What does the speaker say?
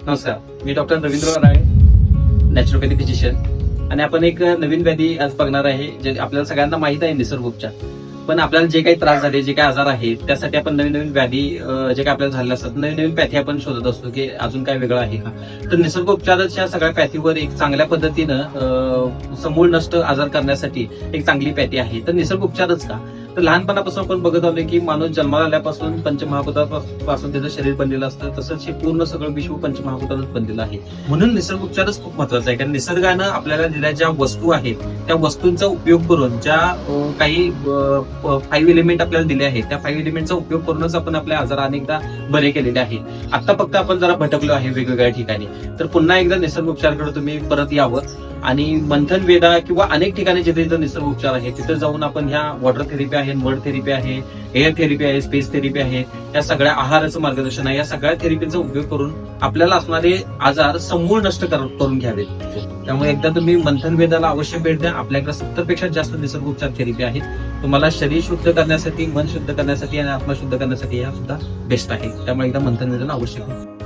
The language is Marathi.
नमस्कार, मी डॉक्टर रवींद्र राळे, नॅचरोपॅथी फिजिशियन. आणि आपण एक नवीन व्याधी आज बघणार आहे, जे आपल्याला सगळ्यांना माहित आहे, निसर्ग उपचार. पण आपल्याला जे काही त्रास झाले, जे काही आजार आहेत, त्यासाठी आपण नवीन नवीन व्याधी जे काही आपल्याला झाले असतात, नवीन नवीन पॅथी आपण शोधत असतो की अजून काय वेगळं आहे का. तर निसर्ग उपचाराच्या सगळ्या पॅथीवर एक चांगल्या पद्धतीनं समूळ नष्ट आजार करण्यासाठी एक चांगली पॅथी आहे. तर निसर्ग उपचारच का? तर लहानपणापासून आपण बघत आलोय की माणूस जन्माला आल्यापासून पंचमहाभूतापासून त्याचं शरीर बनलेलं असतं, तसंच हे पूर्ण सगळं विश्व पंचमहाभूतातच बनलेलं आहे. म्हणून निसर्ग उपचारच खूप महत्वाचा आहे, कारण निसर्गानं आपल्याला दिलेल्या ज्या वस्तू आहेत, त्या वस्तूंचा उपयोग करून ज्या काही 5 एलिमेंट आपल्याला दिले आहेत, त्या 5 एलिमेंटचा उपयोग करूनच आपण आपल्या आजार अनेकदा बरे केलेले आहेत. आता फक्त आपण जरा भटकलो आहे वेगवेगळ्या ठिकाणी. तर पुन्हा एकदा निसर्ग उपचाराकडे तुम्ही परत यावं आणि मंथन वेदा किंवा अनेक ठिकाणी जिथे जिथे निसर्ग उपचार आहे, तिथे जाऊन आपण ह्या वॉटर थेरपी आहे, मड थेरपी आहे, एअर थेरपी आहे, स्पेस थेरपी आहे, या सगळ्या आहाराचं मार्गदर्शन आहे, या सगळ्या थेरपीचा उपयोग करून आपल्याला असणारे आजार समूळ नष्ट करून घ्यावेत. त्यामुळे एकदा तुम्ही मंथन वेदाला अवश्य भेट द्या. आपल्याकडे 70 पेक्षा जास्त निसर्ग उपचार थेरपी आहेत. तुम्हाला शरीर शुद्ध करण्यासाठी, मन शुद्ध करण्यासाठी आणि आत्मा शुद्ध करण्यासाठी या सुद्धा बेस्ट आहे. त्यामुळे एकदा मंथन वेदाला अवश्य भेट.